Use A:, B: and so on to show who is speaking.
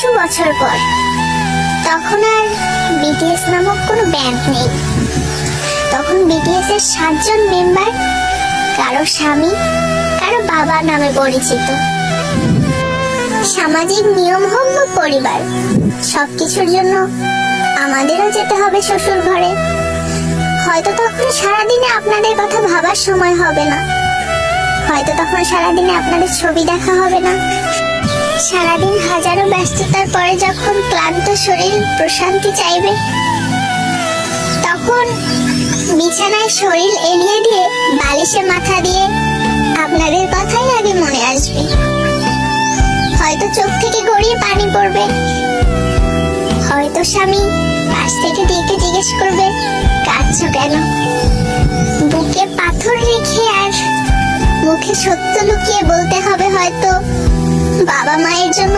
A: কিছু বছর পর। তখন আর বিটিএস নামক কোনো ব্যান্ড নেই। তখন বিটিএস এর 7 জন মেম্বার কারো স্বামী, কারো বাবা নামে পরিচিত। সামাজিক নিয়ম হোক বা পরিবার, সবকিছুর জন্য আমাদেরও যেতে হবে শ্বশুর ঘরে। হয়তো তখন সারাদিনে আপনাদের কথা ভাবার সময় হবে না, হয়তো তখন সারাদিনে আপনাদের ছবি দেখা হবে না। সারাদিন হাজারো ব্যস্ততার পরে যখন ক্লান্ত শরীর প্রশান্তি চাইবে, তখন বিছানায় শরীর এলিয়ে দিয়ে বালিশে মাথা দিয়ে আপনাদের কথাই আগে মনে আসবে। হয়তো চোখ থেকে গড়িয়ে পানি পড়বে, হয়তো স্বামী পাশ থেকে ডেকে জিজ্ঞেস করবে, কাঁদছো কেন? বুকে পাথর রেখে আর মুখে সত্য লুকিয়ে বলতে হবে হয়তো, বাবা মায়ের জন্য